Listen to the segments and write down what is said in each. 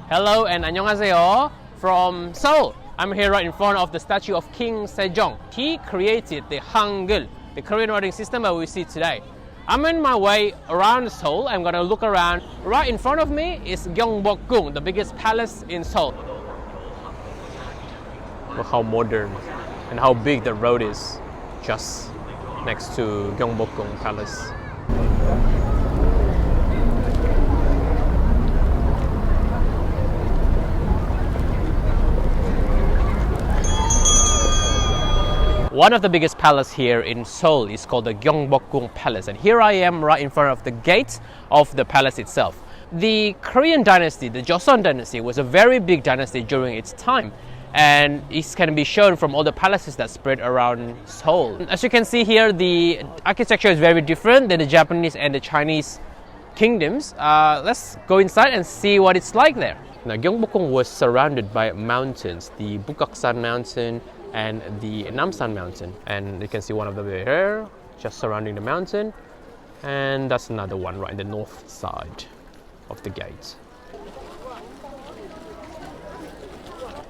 Hello and annyeonghaseyo from Seoul. I'm here right in front of the statue of King Sejong. He created the Hangul, the Korean writing system that we see today. I'm on my way around Seoul. I'm gonna look around. Right in front of me is Gyeongbokgung, the biggest palace in Seoul. Look how modern and how big the road is just next to Gyeongbokgung Palace. One of the biggest palaces here in Seoul is called the Gyeongbokgung Palace, and here I am right in front of the gate of the palace itself. The Korean dynasty, the Joseon dynasty, was a very big dynasty during its time, and it can be shown from all the palaces that spread around Seoul. As you can see here, the architecture is very different than the Japanese and the Chinese kingdoms. Let's go inside and see what it's like there. Now, Gyeongbokgung was surrounded by mountains, the Bukaksan mountain and the Namsan mountain, and you can see one of them here just surrounding the mountain, and that's another one right in the north side of the gate.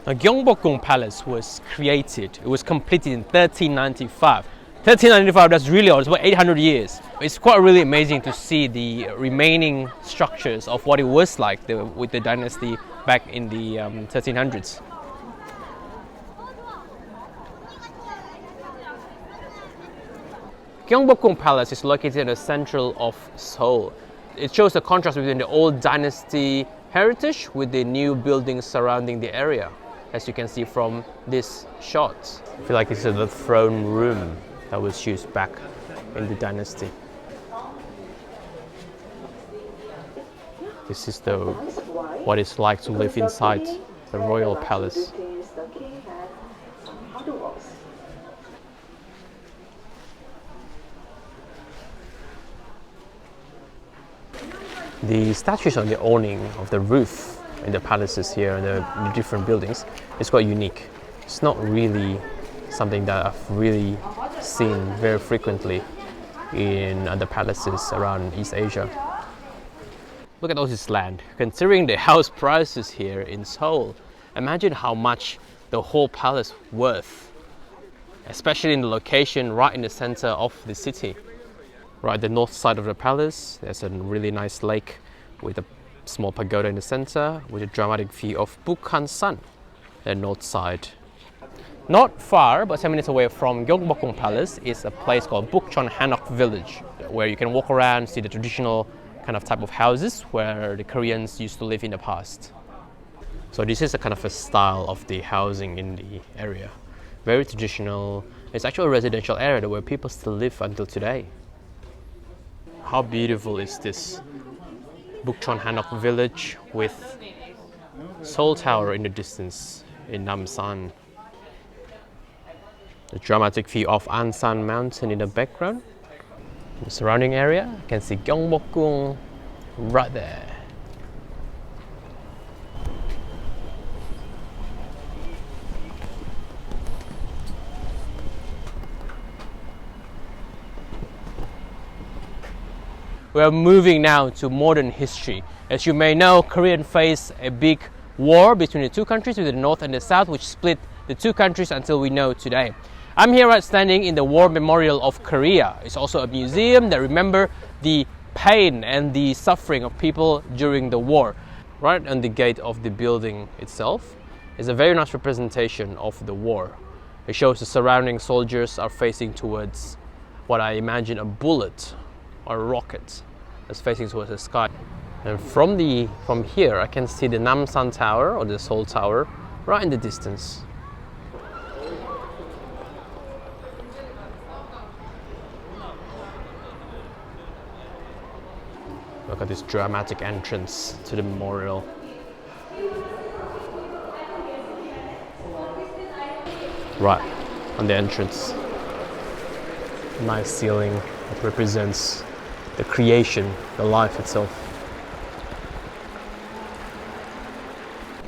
Now, Gyeongbokgung Palace was created, it was completed in 1395. 1395, that's really old, it's about 800 years. It's quite really amazing to see the remaining structures of what it was like with the dynasty back in the 1300s. Gyeongbokgung Palace is located in the central of Seoul. It shows the contrast between the old dynasty heritage with the new buildings surrounding the area, as you can see from this shot. I feel like this is the throne room that was used back in the dynasty. This is what it's like to live inside the royal palace. The statues on the awning of the roof in the palaces here and the different buildings is quite unique. It's not really something that I've really seen very frequently in other palaces around East Asia. Look at all this land. Considering the house prices here in Seoul, imagine how much the whole palace worth, especially in the location right in the center of the city. Right, the north side of the palace, there's a really nice lake with a small pagoda in the center with a dramatic view of Bukhansan, the north side. Not far, but 10 minutes away from Gyeongbokgung Palace is a place called Bukchon Hanok Village, where you can walk around, see the traditional kind of type of houses where the Koreans used to live in the past. So this is a kind of a style of the housing in the area. Very traditional. It's actually a residential area where people still live until today. How beautiful is this Bukchon Hanok village with Seoul Tower in the distance in Namsan. The dramatic view of Ansan Mountain in the background. In the surrounding area, you can see Gyeongbokgung right there. We are moving now to modern history. As you may know, Korea faced a big war between the two countries, between the north and the south, which split the two countries until we know today. I'm here standing in the War Memorial of Korea. It's also a museum that remembers the pain and the suffering of people during the war. Right on the gate of the building itself is a very nice representation of the war. It shows the surrounding soldiers are facing towards what I imagine a bullet or a rocket that's facing towards the sky. And from here I can see the Namsan Tower or the Seoul Tower right in the distance. Look at this dramatic entrance to the memorial. Right on the entrance. Nice ceiling that represents the creation, the life itself.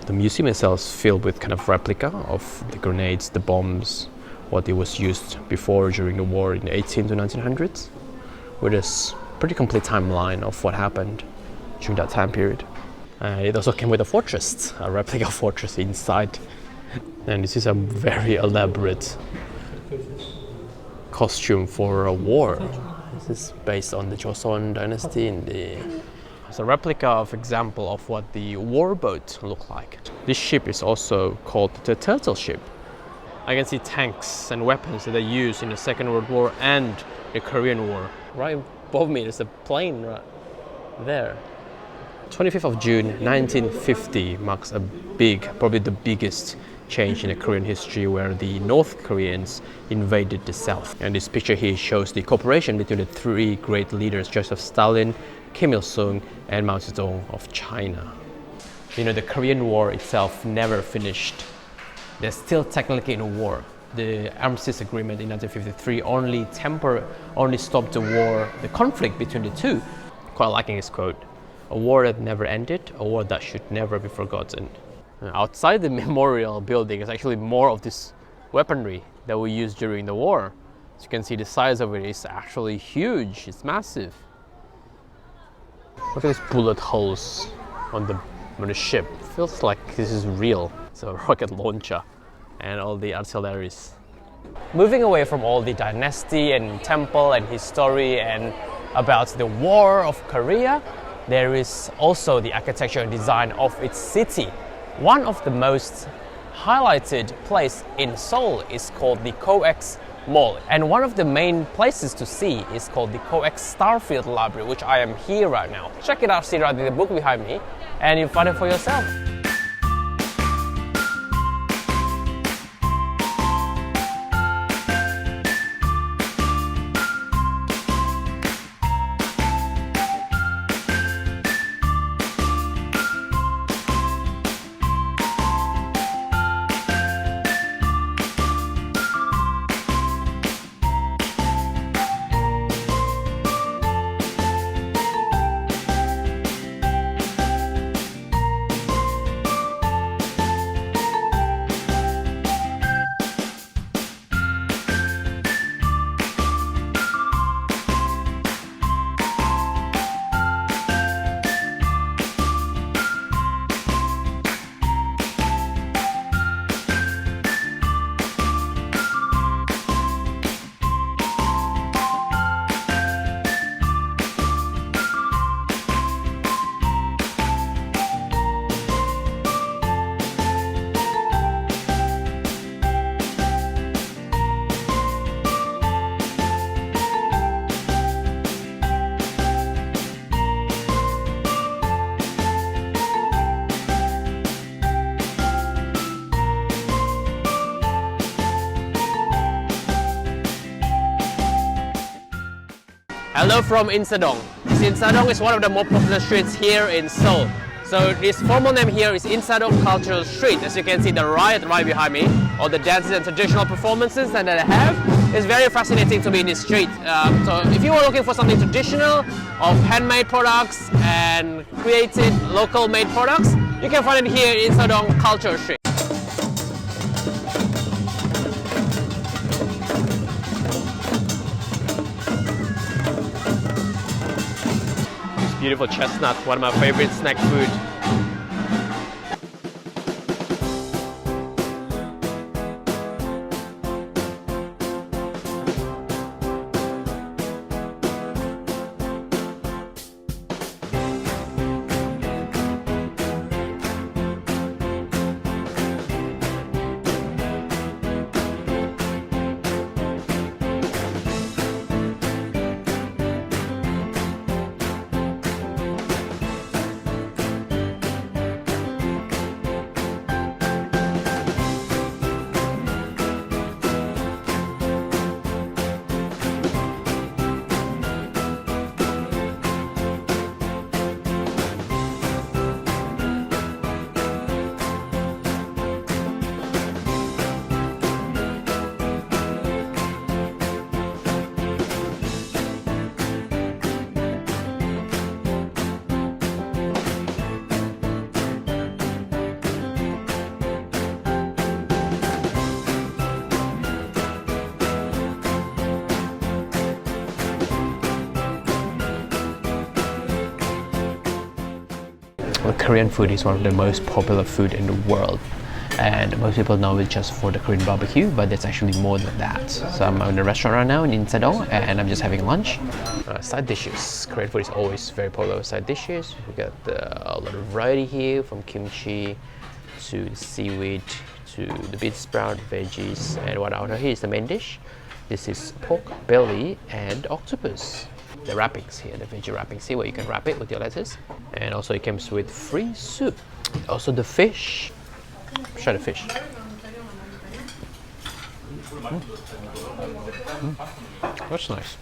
The museum itself is filled with kind of replica of the grenades, the bombs, what it was used before during the war in the 1800s to 1900s, with a pretty complete timeline of what happened during that time period. It also came with a fortress, a replica fortress inside. And this is a very elaborate costume for a war. This is based on the Joseon dynasty. It's a replica of example of what the war boat looked like. This ship is also called the turtle ship. I can see tanks and weapons that they used in the Second World War and the Korean War. Right above me, there's a plane right there. 25th of June 1950 marks a probably the biggest change in the Korean history, where the North Koreans invaded the South. And this picture here shows the cooperation between the three great leaders, Joseph Stalin, Kim Il-sung, and Mao Zedong of China. You know, the Korean War itself never finished. They're still technically in a war. The Armistice Agreement in 1953 only stopped the war, the conflict between the two. Quite liking this quote: "A war that never ended, a war that should never be forgotten." Outside the memorial building is actually more of this weaponry that we used during the war. As you can see, the size of it is actually huge. It's massive. Look at these bullet holes on the ship. Feels like this is real. It's a rocket launcher and all the artilleries. Moving away from all the dynasty and temple and history and about the war of Korea, there is also the architecture and design of its city. One of the most highlighted place in Seoul is called the COEX Mall, and one of the main places to see is called the COEX Starfield Library, which I am here right now. Check it out, see right in the book behind me, and you'll find it for yourself. Hello from Insadong. Insadong is one of the more popular streets here in Seoul. So this formal name here is Insadong Cultural Street. As you can see, the riot right behind me, all the dances and traditional performances that they have, it's very fascinating to be in this street. So if you are looking for something traditional, of handmade products and created local made products, you can find it here in Insadong Cultural Street. Beautiful chestnut, one of my favorite snack food. Korean food is one of the most popular food in the world. And most people know it just for the Korean barbecue, but there's actually more than that. So I'm in a restaurant right now in Seoul, and I'm just having lunch. Side dishes. Korean food is always very popular with side dishes. We got a lot of variety here, from kimchi to the seaweed to the bean sprout, veggies, and what out here is the main dish. This is pork belly and octopus. The wrappings here, the veggie wrappings here, where you can wrap it with your lettuce. And also it comes with free soup. Also the fish. Try the fish. That's nice.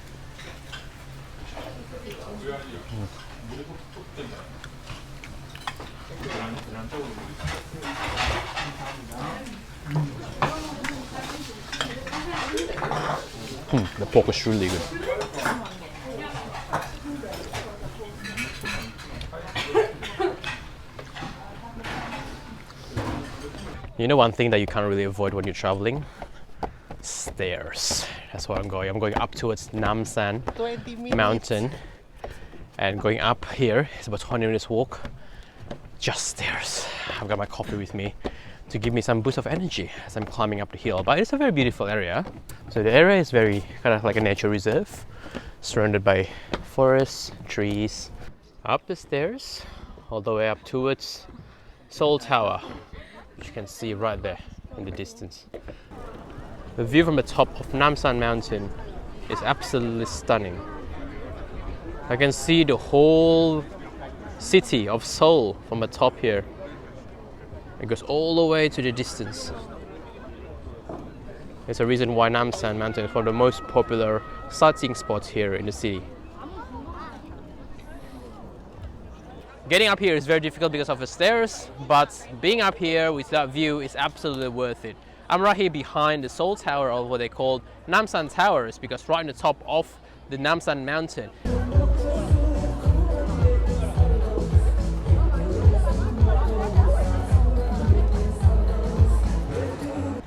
The pork is really good. You know one thing that you can't really avoid when you're traveling? Stairs. That's where I'm going. I'm going up towards Namsan mountain. And going up here, it's about 20 minutes walk. Just stairs. I've got my coffee with me to give me some boost of energy as I'm climbing up the hill. But it's a very beautiful area. So the area is very kind of like a nature reserve, surrounded by forests, trees. Up the stairs, all the way up towards Seoul Tower, which you can see right there in the distance. The view from the top of Namsan mountain is absolutely stunning. I can see the whole city of Seoul from the top here. It goes all the way to the distance. There's a reason why Namsan mountain is one of the most popular sightseeing spots here in the city. Getting up here is very difficult because of the stairs, but being up here with that view is absolutely worth it. I'm right here behind the Seoul Tower, or what they call Namsan Towers, because right on the top of the Namsan mountain.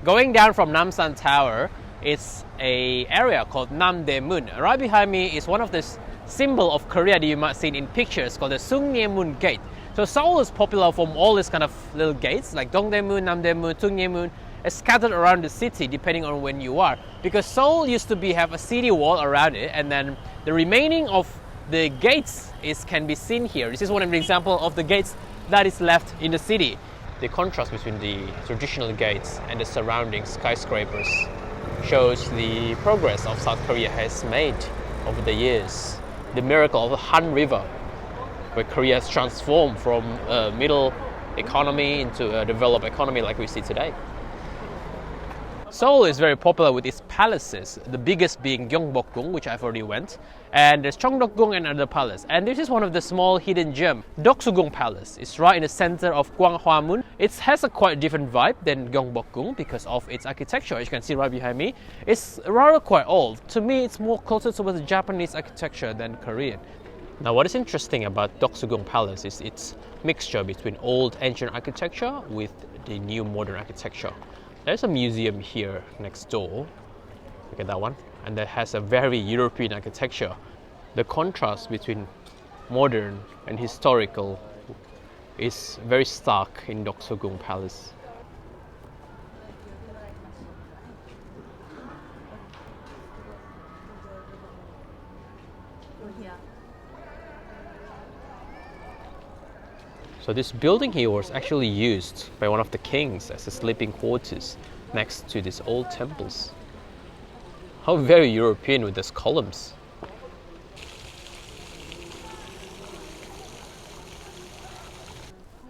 Going down from Namsan Tower, it's an area called Namdaemun. Right behind me is one of the symbol of Korea that you might see in pictures called the Sungniemun Gate. So Seoul is popular from all these kind of little gates like Dongdaemun, Namdaemun, Sungniemun. It's scattered around the city depending on when you are. Because Seoul used to have a city wall around it, and then the remaining of the gates can be seen here. This is one of the examples of the gates that is left in the city. The contrast between the traditional gates and the surrounding skyscrapers shows the progress of South Korea has made over the years. The miracle of the Han River, where Korea has transformed from a middle economy into a developed economy like we see today. Seoul is very popular with its palaces, the biggest being Gyeongbokgung, which I've already went, and there's Cheongdeokgung and another palace. And this is one of the small hidden gems. Doksugung Palace is right in the center of Gwanghwamun. It has a quite different vibe than Gyeongbokgung because of its architecture. As you can see right behind me, it's rather quite old. To me, it's more closer towards Japanese architecture than Korean. Now, what is interesting about Doksugung Palace is its mixture between old ancient architecture with the new modern architecture. There's a museum here next door, look at that one, and that has a very European architecture. The contrast between modern and historical is very stark in Doksugung Palace. So this building here was actually used by one of the kings as a sleeping quarters next to these old temples. How very European with these columns.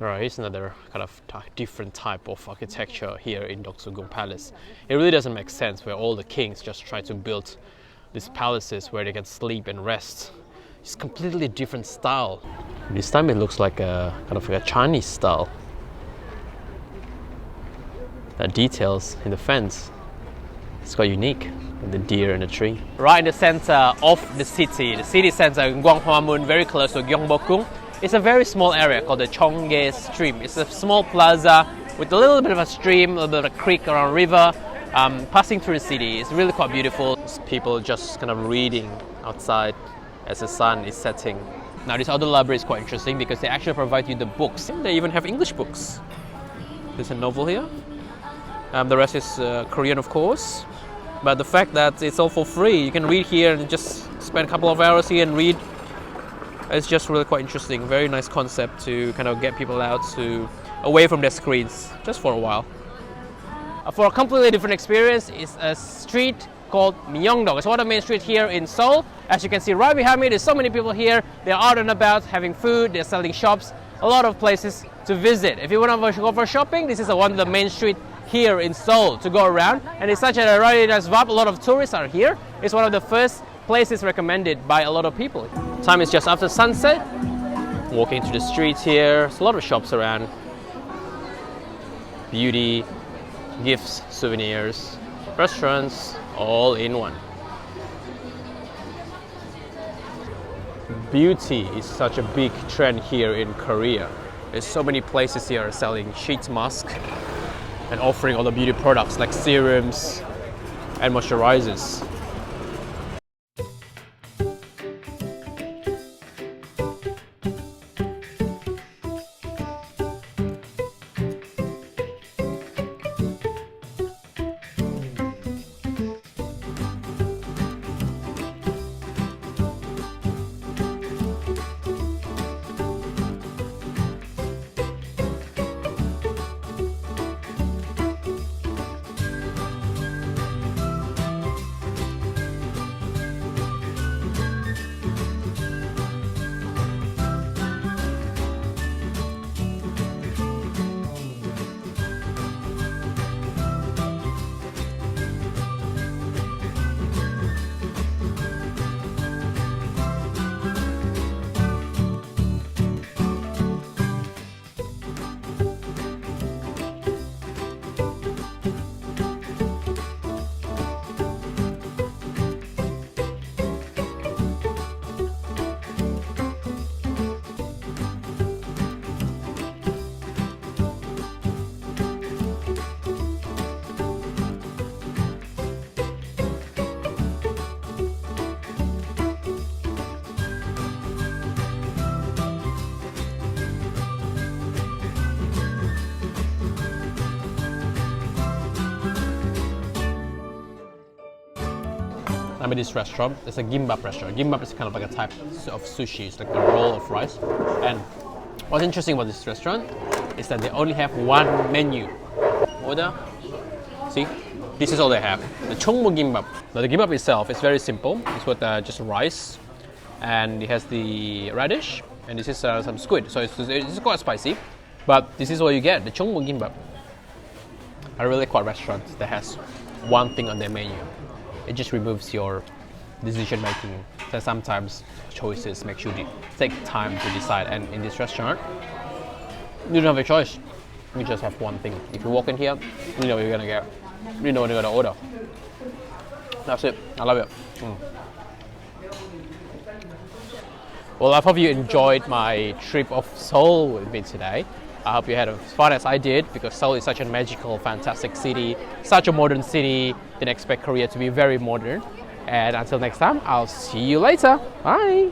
Alright, here's another kind of different type of architecture here in Doksugung Palace. It really doesn't make sense where all the kings just try to build these palaces where they can sleep and rest. It's completely different style. This time it looks like a kind of like a Chinese style. The details in the fence, it's quite unique. And the deer and the tree. Right in the center of the city center in Gwanghwamun, very close to Gyeongbokgung. It's a very small area called the Cheonggae Stream. It's a small plaza with a little bit of a stream, a little bit of a creek around a river, passing through the city. It's really quite beautiful. It's people just kind of reading outside as the sun is setting. Now this other library is quite interesting because they actually provide you the books. They even have English books. There's a novel here. The rest is Korean, of course. But the fact that it's all for free, you can read here and just spend a couple of hours here and read. It's just really quite interesting. Very nice concept to kind of get people out away from their screens just for a while. For a completely different experience is a street called Myeongdong. It's one of the main streets here in Seoul. As you can see right behind me, there's so many people here. They're out and about having food, they're selling shops, a lot of places to visit. If you want to go for shopping, this is one of the main streets here in Seoul to go around. And it's such a really nice vibe. A lot of tourists are here. It's one of the first places recommended by a lot of people. Time is just after sunset. Walking through the streets here. There's a lot of shops around. Beauty, gifts, souvenirs, restaurants, all in one. Beauty is such a big trend here in Korea. There's so many places here selling sheet masks and offering all the beauty products like serums and moisturizers. I'm in this restaurant. It's a gimbap restaurant. Gimbap is kind of like a type of sushi. It's like a roll of rice. And what's interesting about this restaurant is that they only have one menu. Order. See? This is all they have. The chongmo gimbap. Now the gimbap itself is very simple. It's with just rice, and it has the radish, and this is some squid. So it's quite spicy, but this is what you get. The chongmo gimbap. I really like a restaurant that has one thing on their menu. It just removes your decision making. So sometimes choices make you take time to decide. And in this restaurant, you don't have a choice. You just have one thing. If you walk in here, you know what you're gonna get. You know what you're gonna order. That's it. I love it. Well, I hope you enjoyed my trip of Seoul with me today. I hope you had as fun as I did, because Seoul is such a magical, fantastic city, such a modern city. Didn't expect Korea to be very modern. And until next time, I'll see you later. Bye.